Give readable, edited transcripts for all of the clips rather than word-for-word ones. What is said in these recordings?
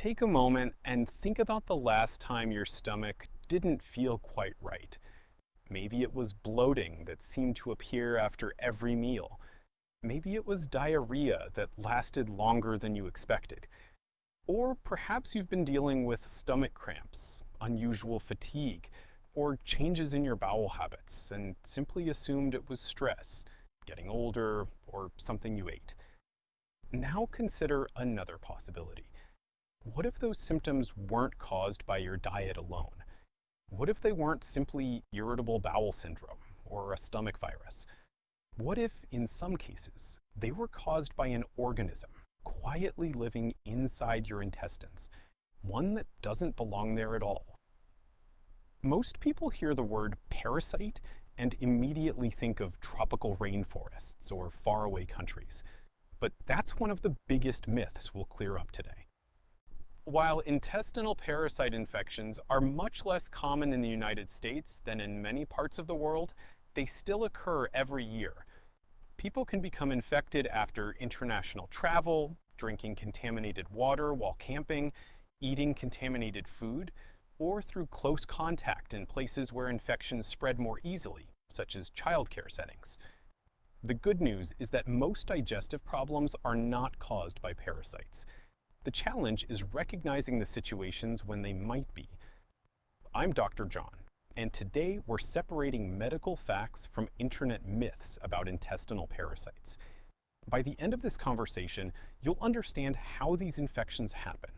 Take a moment and think about the last time your stomach didn't feel quite right. Maybe it was bloating that seemed to appear after every meal. Maybe it was diarrhea that lasted longer than you expected. Or perhaps you've been dealing with stomach cramps, unusual fatigue, or changes in your bowel habits and simply assumed it was stress, getting older, or something you ate. Now consider another possibility. What if those symptoms weren't caused by your diet alone? What if they weren't simply irritable bowel syndrome or a stomach virus? What if, in some cases, they were caused by an organism quietly living inside your intestines, one that doesn't belong there at all? Most people hear the word parasite and immediately think of tropical rainforests or faraway countries. But that's one of the biggest myths we'll clear up today. While intestinal parasite infections are much less common in the United States than in many parts of the world, they still occur every year. People can become infected after international travel, drinking contaminated water while camping, eating contaminated food, or through close contact in places where infections spread more easily, such as childcare settings. The good news is that most digestive problems are not caused by parasites. The challenge is recognizing the situations when they might be. I'm Dr. John, and today we're separating medical facts from internet myths about intestinal parasites. By the end of this conversation, you'll understand how these infections happen,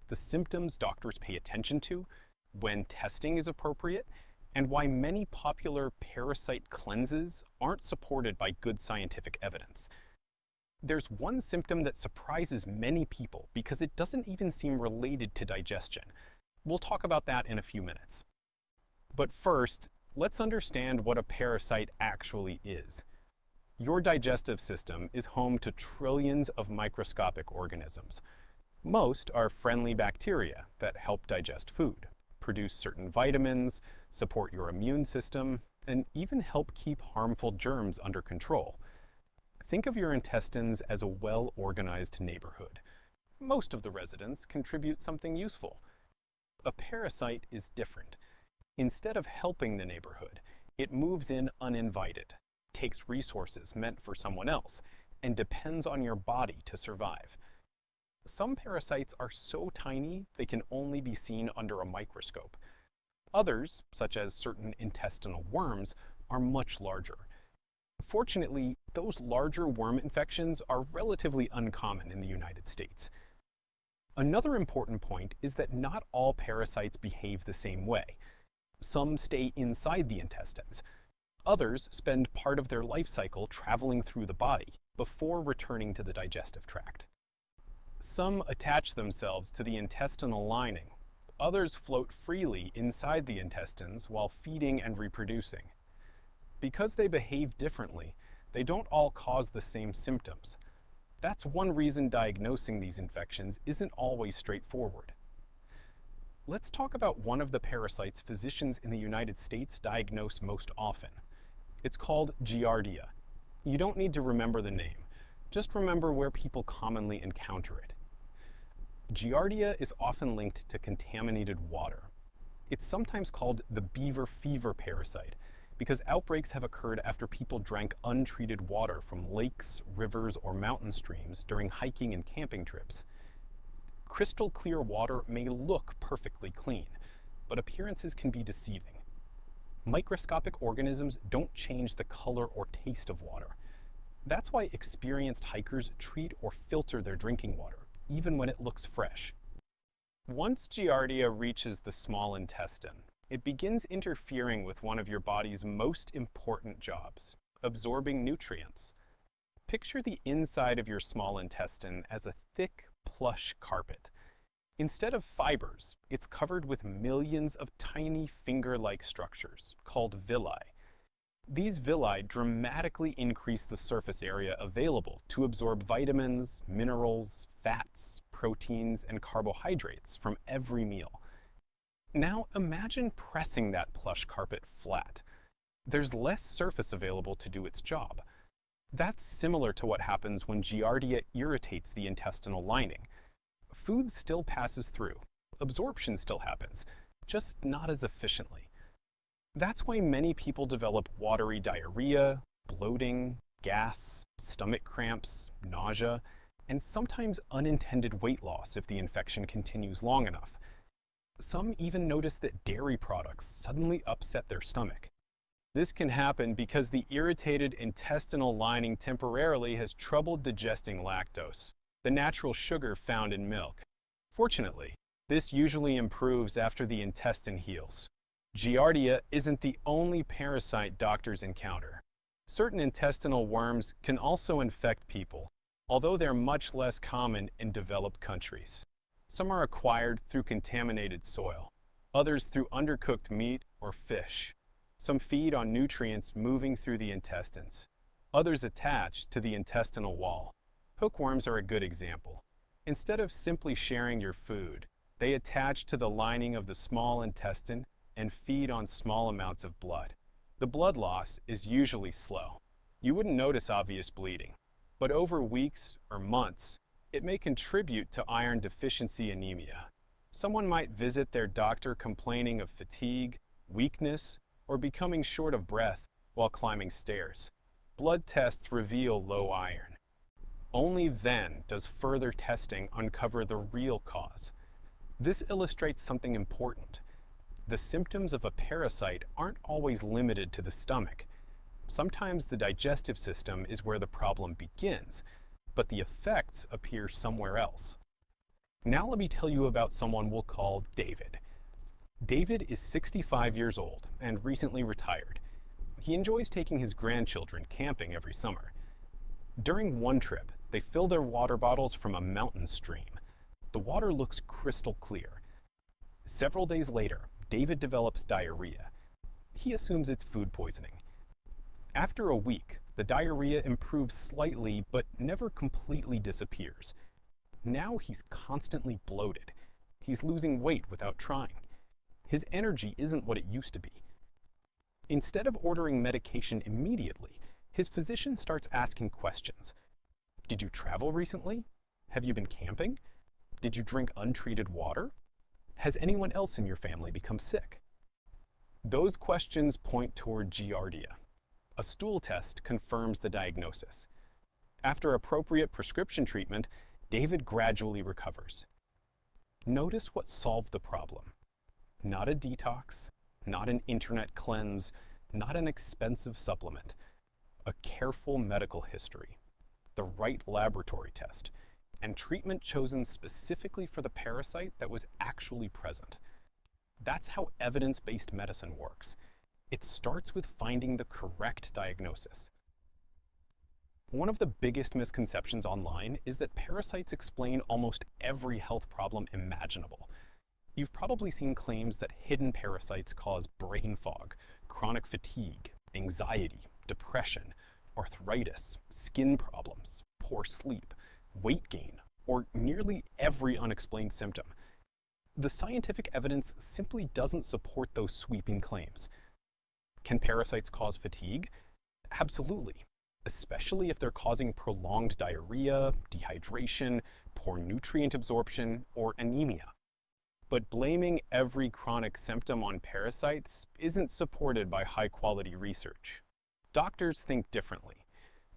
the symptoms doctors pay attention to, when testing is appropriate, and why many popular parasite cleanses aren't supported by good scientific evidence. There's one symptom that surprises many people because it doesn't even seem related to digestion. We'll talk about that in a few minutes. But first, let's understand what a parasite actually is. Your digestive system is home to trillions of microscopic organisms. Most are friendly bacteria that help digest food, produce certain vitamins, support your immune system, and even help keep harmful germs under control. Think of your intestines as a well-organized neighborhood. Most of the residents contribute something useful. A parasite is different. Instead of helping the neighborhood, it moves in uninvited, takes resources meant for someone else, and depends on your body to survive. Some parasites are so tiny they can only be seen under a microscope. Others, such as certain intestinal worms, are much larger. Fortunately, those larger worm infections are relatively uncommon in the United States. Another important point is that not all parasites behave the same way. Some stay inside the intestines. Others spend part of their life cycle traveling through the body before returning to the digestive tract. Some attach themselves to the intestinal lining. Others float freely inside the intestines while feeding and reproducing. Because they behave differently, they don't all cause the same symptoms. That's one reason diagnosing these infections isn't always straightforward. Let's talk about one of the parasites physicians in the United States diagnose most often. It's called Giardia. You don't need to remember the name. Just remember where people commonly encounter it. Giardia is often linked to contaminated water. It's sometimes called the beaver fever parasite because outbreaks have occurred after people drank untreated water from lakes, rivers, or mountain streams during hiking and camping trips. Crystal clear water may look perfectly clean, but appearances can be deceiving. Microscopic organisms don't change the color or taste of water. That's why experienced hikers treat or filter their drinking water, even when it looks fresh. Once Giardia reaches the small intestine, it begins interfering with one of your body's most important jobs, absorbing nutrients. Picture the inside of your small intestine as a thick, plush carpet. Instead of fibers, it's covered with millions of tiny finger-like structures called villi. These villi dramatically increase the surface area available to absorb vitamins, minerals, fats, proteins, and carbohydrates from every meal. Now imagine pressing that plush carpet flat. There's less surface available to do its job. That's similar to what happens when Giardia irritates the intestinal lining. Food still passes through. Absorption still happens, just not as efficiently. That's why many people develop watery diarrhea, bloating, gas, stomach cramps, nausea, and sometimes unintended weight loss if the infection continues long enough. Some even notice that dairy products suddenly upset their stomach. This can happen because the irritated intestinal lining temporarily has trouble digesting lactose, the natural sugar found in milk. Fortunately, this usually improves after the intestine heals. Giardia isn't the only parasite doctors encounter. Certain intestinal worms can also infect people, although they're much less common in developed countries. Some are acquired through contaminated soil, others through undercooked meat or fish. Some feed on nutrients moving through the intestines. Others attach to the intestinal wall. Hookworms are a good example. Instead of simply sharing your food, they attach to the lining of the small intestine and feed on small amounts of blood. The blood loss is usually slow. You wouldn't notice obvious bleeding, but over weeks or months, it may contribute to iron deficiency anemia. Someone might visit their doctor complaining of fatigue, weakness, or becoming short of breath while climbing stairs. Blood tests reveal low iron. Only then does further testing uncover the real cause. This illustrates something important. The symptoms of a parasite aren't always limited to the stomach. Sometimes the digestive system is where the problem begins, but the effects appear somewhere else. Now let me tell you about someone we'll call David. David is 65 years old and recently retired. He enjoys taking his grandchildren camping every summer. During one trip, they fill their water bottles from a mountain stream. The water looks crystal clear. Several days later, David develops diarrhea. He assumes it's food poisoning. After a week, the diarrhea improves slightly but never completely disappears. Now he's constantly bloated. He's losing weight without trying. His energy isn't what it used to be. Instead of ordering medication immediately, his physician starts asking questions. Did you travel recently? Have you been camping? Did you drink untreated water? Has anyone else in your family become sick? Those questions point toward Giardia. A stool test confirms the diagnosis. After appropriate prescription treatment, David gradually recovers. Notice what solved the problem. Not a detox, not an internet cleanse, not an expensive supplement. A careful medical history, the right laboratory test, and treatment chosen specifically for the parasite that was actually present. That's how evidence-based medicine works. It starts with finding the correct diagnosis. One of the biggest misconceptions online is that parasites explain almost every health problem imaginable. You've probably seen claims that hidden parasites cause brain fog, chronic fatigue, anxiety, depression, arthritis, skin problems, poor sleep, weight gain, or nearly every unexplained symptom. The scientific evidence simply doesn't support those sweeping claims. Can parasites cause fatigue? Absolutely, especially if they're causing prolonged diarrhea, dehydration, poor nutrient absorption, or anemia. But blaming every chronic symptom on parasites isn't supported by high-quality research. Doctors think differently.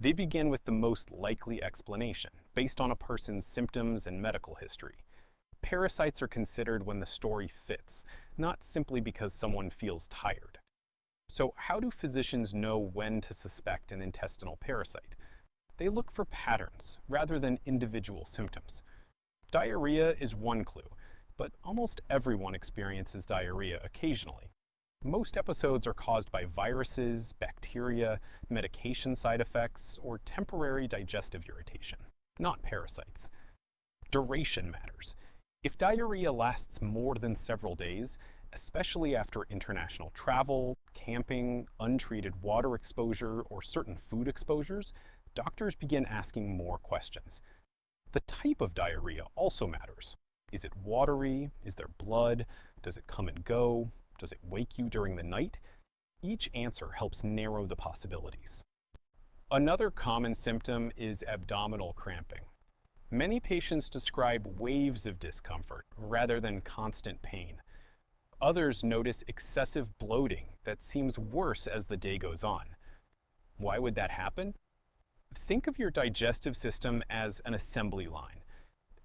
They begin with the most likely explanation, based on a person's symptoms and medical history. Parasites are considered when the story fits, not simply because someone feels tired. So how do physicians know when to suspect an intestinal parasite? They look for patterns, rather than individual symptoms. Diarrhea is one clue, but almost everyone experiences diarrhea occasionally. Most episodes are caused by viruses, bacteria, medication side effects, or temporary digestive irritation, not parasites. Duration matters. If diarrhea lasts more than several days, especially after international travel, camping, untreated water exposure, or certain food exposures, doctors begin asking more questions. The type of diarrhea also matters. Is it watery? Is there blood? Does it come and go? Does it wake you during the night? Each answer helps narrow the possibilities. Another common symptom is abdominal cramping. Many patients describe waves of discomfort rather than constant pain. Others notice excessive bloating that seems worse as the day goes on. Why would that happen? Think of your digestive system as an assembly line.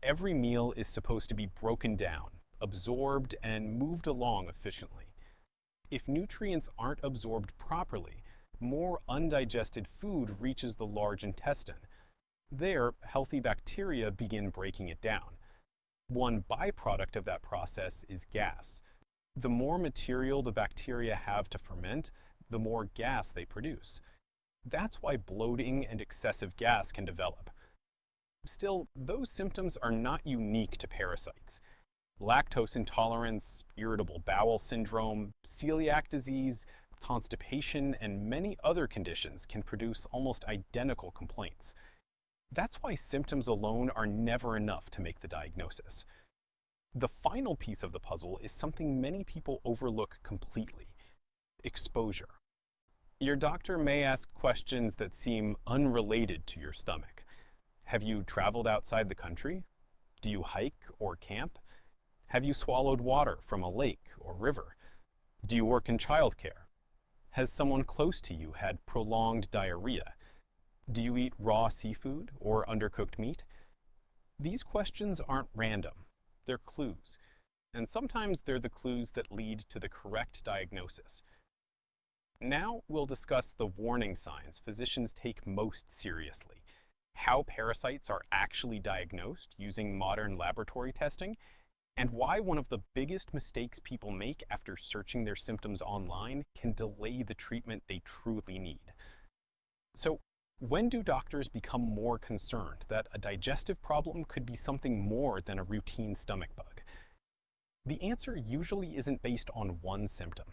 Every meal is supposed to be broken down, absorbed, and moved along efficiently. If nutrients aren't absorbed properly, more undigested food reaches the large intestine. There, healthy bacteria begin breaking it down. One byproduct of that process is gas. The more material the bacteria have to ferment, the more gas they produce. That's why bloating and excessive gas can develop. Still, those symptoms are not unique to parasites. Lactose intolerance, irritable bowel syndrome, celiac disease, constipation, and many other conditions can produce almost identical complaints. That's why symptoms alone are never enough to make the diagnosis. The final piece of the puzzle is something many people overlook completely: exposure. Your doctor may ask questions that seem unrelated to your stomach. Have you traveled outside the country? Do you hike or camp? Have you swallowed water from a lake or river? Do you work in childcare? Has someone close to you had prolonged diarrhea? Do you eat raw seafood or undercooked meat? These questions aren't random. They're clues. And sometimes they're the clues that lead to the correct diagnosis. Now we'll discuss the warning signs physicians take most seriously, how parasites are actually diagnosed using modern laboratory testing, and why one of the biggest mistakes people make after searching their symptoms online can delay the treatment they truly need. So, when do doctors become more concerned that a digestive problem could be something more than a routine stomach bug? The answer usually isn't based on one symptom.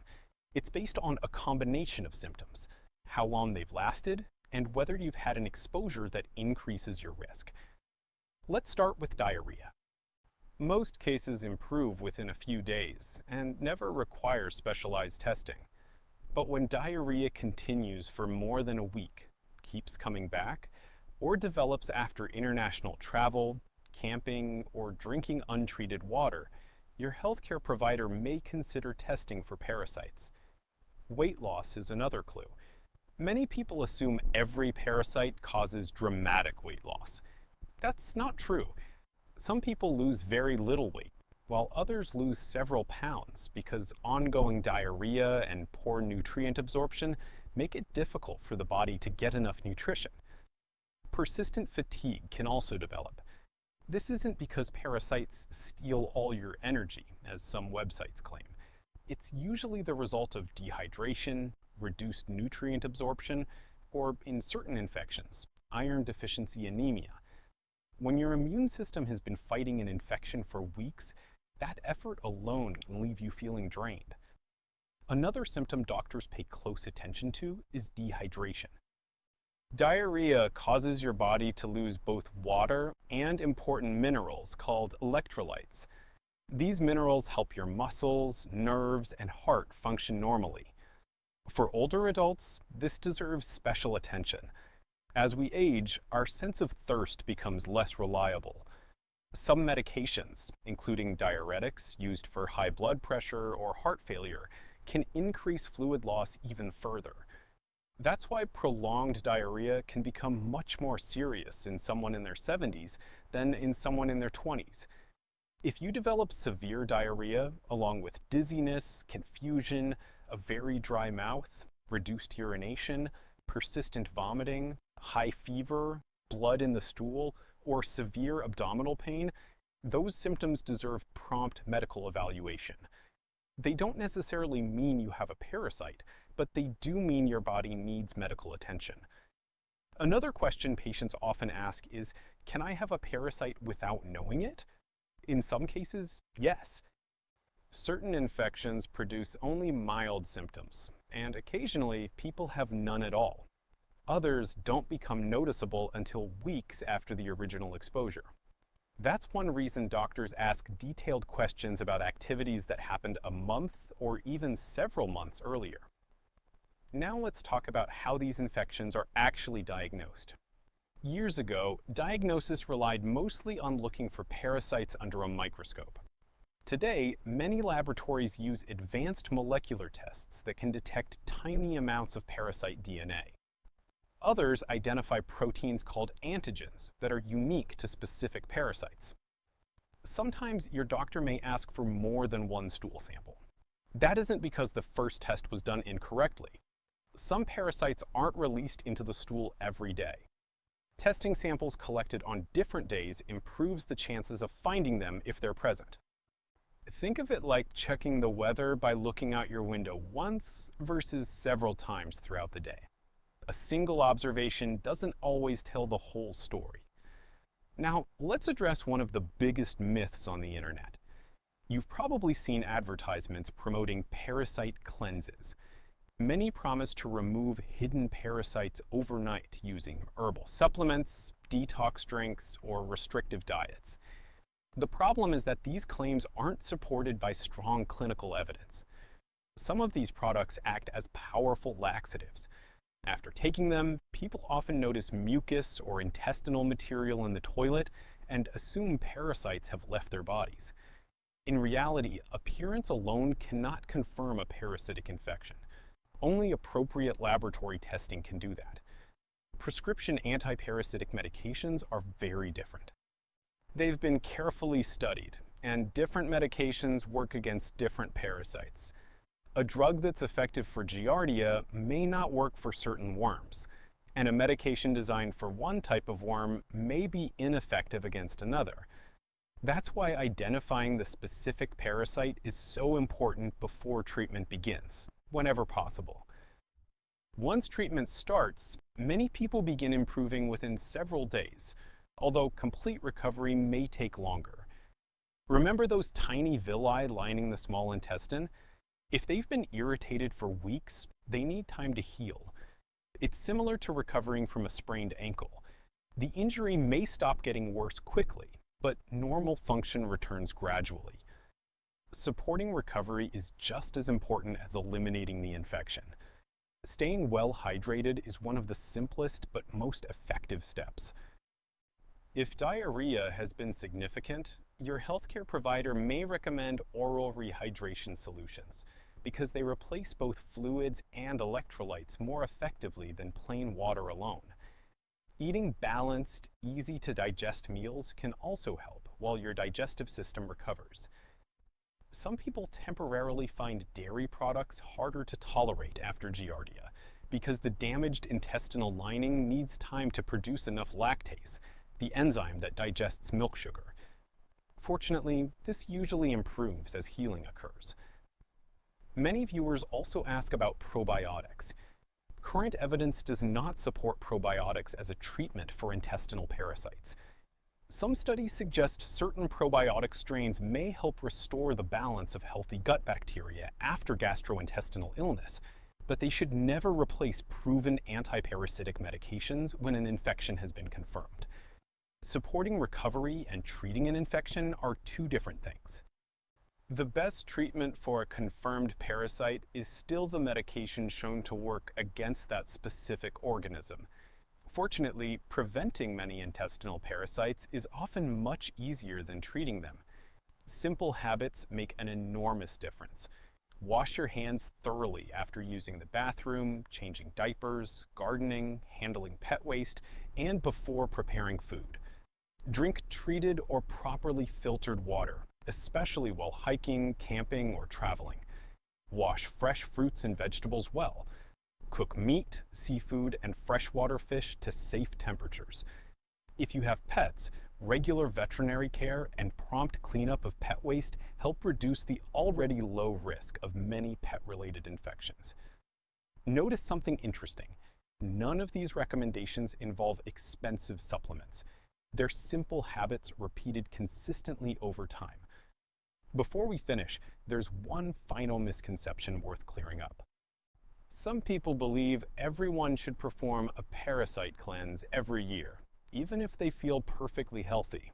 It's based on a combination of symptoms, how long they've lasted, and whether you've had an exposure that increases your risk. Let's start with diarrhea. Most cases improve within a few days and never require specialized testing. But when diarrhea continues for more than a week, keeps coming back, or develops after international travel, camping, or drinking untreated water, your healthcare provider may consider testing for parasites. Weight loss is another clue. Many people assume every parasite causes dramatic weight loss. That's not true. Some people lose very little weight, while others lose several pounds because ongoing diarrhea and poor nutrient absorption make it difficult for the body to get enough nutrition. Persistent fatigue can also develop. This isn't because parasites steal all your energy, as some websites claim. It's usually the result of dehydration, reduced nutrient absorption, or in certain infections, iron deficiency anemia. When your immune system has been fighting an infection for weeks, that effort alone can leave you feeling drained. Another symptom doctors pay close attention to is dehydration. Diarrhea causes your body to lose both water and important minerals called electrolytes. These minerals help your muscles, nerves, and heart function normally. For older adults, this deserves special attention. As we age, our sense of thirst becomes less reliable. Some medications, including diuretics used for high blood pressure or heart failure, can increase fluid loss even further. That's why prolonged diarrhea can become much more serious in someone in their 70s than in someone in their 20s. If you develop severe diarrhea, along with dizziness, confusion, a very dry mouth, reduced urination, persistent vomiting, high fever, blood in the stool, or severe abdominal pain, those symptoms deserve prompt medical evaluation. They don't necessarily mean you have a parasite, but they do mean your body needs medical attention. Another question patients often ask is, can I have a parasite without knowing it? In some cases, yes. Certain infections produce only mild symptoms, and occasionally people have none at all. Others don't become noticeable until weeks after the original exposure. That's one reason doctors ask detailed questions about activities that happened a month or even several months earlier. Now let's talk about how these infections are actually diagnosed. Years ago, diagnosis relied mostly on looking for parasites under a microscope. Today, many laboratories use advanced molecular tests that can detect tiny amounts of parasite DNA. Others identify proteins called antigens that are unique to specific parasites. Sometimes your doctor may ask for more than one stool sample. That isn't because the first test was done incorrectly. Some parasites aren't released into the stool every day. Testing samples collected on different days improves the chances of finding them if they're present. Think of it like checking the weather by looking out your window once versus several times throughout the day. A single observation doesn't always tell the whole story. Now, let's address one of the biggest myths on the internet. You've probably seen advertisements promoting parasite cleanses. Many promise to remove hidden parasites overnight using herbal supplements, detox drinks, or restrictive diets. The problem is that these claims aren't supported by strong clinical evidence. Some of these products act as powerful laxatives. After taking them, people often notice mucus or intestinal material in the toilet and assume parasites have left their bodies. In reality, appearance alone cannot confirm a parasitic infection. Only appropriate laboratory testing can do that. Prescription antiparasitic medications are very different. They've been carefully studied, and different medications work against different parasites. A drug that's effective for Giardia may not work for certain worms, and a medication designed for one type of worm may be ineffective against another. That's why identifying the specific parasite is so important before treatment begins, whenever possible. Once treatment starts, many people begin improving within several days, although complete recovery may take longer. Remember those tiny villi lining the small intestine? If they've been irritated for weeks, they need time to heal. It's similar to recovering from a sprained ankle. The injury may stop getting worse quickly, but normal function returns gradually. Supporting recovery is just as important as eliminating the infection. Staying well hydrated is one of the simplest but most effective steps. If diarrhea has been significant, your healthcare provider may recommend oral rehydration solutions because they replace both fluids and electrolytes more effectively than plain water alone. Eating balanced, easy-to-digest meals can also help while your digestive system recovers. Some people temporarily find dairy products harder to tolerate after Giardia because the damaged intestinal lining needs time to produce enough lactase, the enzyme that digests milk sugar. Fortunately, this usually improves as healing occurs. Many viewers also ask about probiotics. Current evidence does not support probiotics as a treatment for intestinal parasites. Some studies suggest certain probiotic strains may help restore the balance of healthy gut bacteria after gastrointestinal illness, but they should never replace proven antiparasitic medications when an infection has been confirmed. Supporting recovery and treating an infection are two different things. The best treatment for a confirmed parasite is still the medication shown to work against that specific organism. Fortunately, preventing many intestinal parasites is often much easier than treating them. Simple habits make an enormous difference. Wash your hands thoroughly after using the bathroom, changing diapers, gardening, handling pet waste, and before preparing food. Drink treated or properly filtered water, especially while hiking, camping, or traveling. Wash fresh fruits and vegetables well. Cook meat, seafood, and freshwater fish to safe temperatures. If you have pets, regular veterinary care and prompt cleanup of pet waste help reduce the already low risk of many pet-related infections. Notice something interesting. None of these recommendations involve expensive supplements. They're simple habits repeated consistently over time. Before we finish, there's one final misconception worth clearing up. Some people believe everyone should perform a parasite cleanse every year, even if they feel perfectly healthy.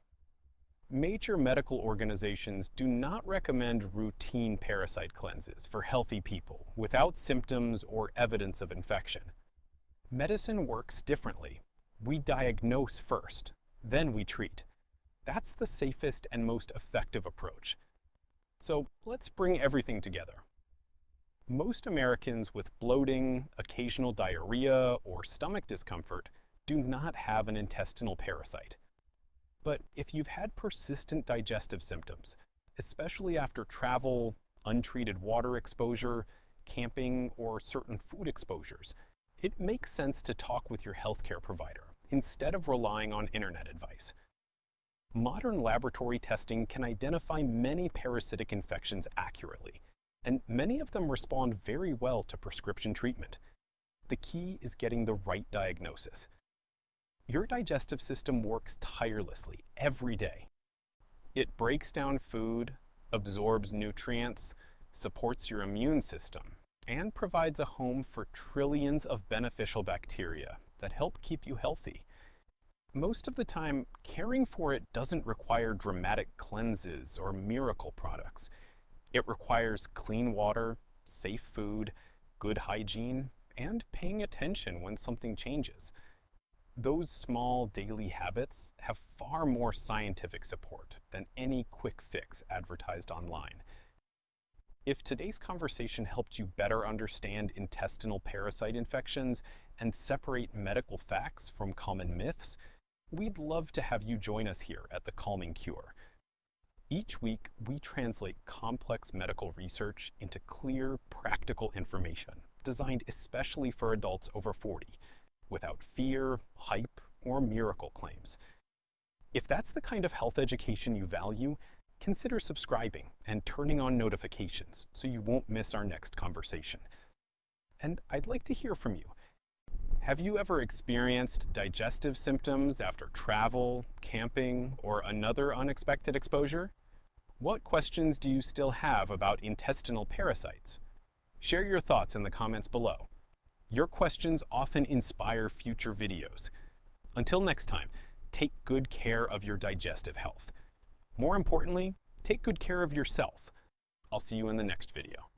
Major medical organizations do not recommend routine parasite cleanses for healthy people without symptoms or evidence of infection. Medicine works differently. We diagnose first, then we treat. That's the safest and most effective approach. So let's bring everything together. Most Americans with bloating, occasional diarrhea, or stomach discomfort do not have an intestinal parasite. But if you've had persistent digestive symptoms, especially after travel, untreated water exposure, camping, or certain food exposures, it makes sense to talk with your healthcare provider instead of relying on internet advice. Modern laboratory testing can identify many parasitic infections accurately, and many of them respond very well to prescription treatment. The key is getting the right diagnosis. Your digestive system works tirelessly every day. It breaks down food, absorbs nutrients, supports your immune system, and provides a home for trillions of beneficial bacteria that help keep you healthy. Most of the time, caring for it doesn't require dramatic cleanses or miracle products. It requires clean water, safe food, good hygiene, and paying attention when something changes. Those small daily habits have far more scientific support than any quick fix advertised online. If today's conversation helped you better understand intestinal parasite infections and separate medical facts from common myths, we'd love to have you join us here at The Calming Cure. Each week, we translate complex medical research into clear, practical information designed especially for adults over 40, without fear, hype, or miracle claims. If that's the kind of health education you value, consider subscribing and turning on notifications so you won't miss our next conversation. And I'd like to hear from you. Have you ever experienced digestive symptoms after travel, camping, or another unexpected exposure? What questions do you still have about intestinal parasites? Share your thoughts in the comments below. Your questions often inspire future videos. Until next time, take good care of your digestive health. More importantly, take good care of yourself. I'll see you in the next video.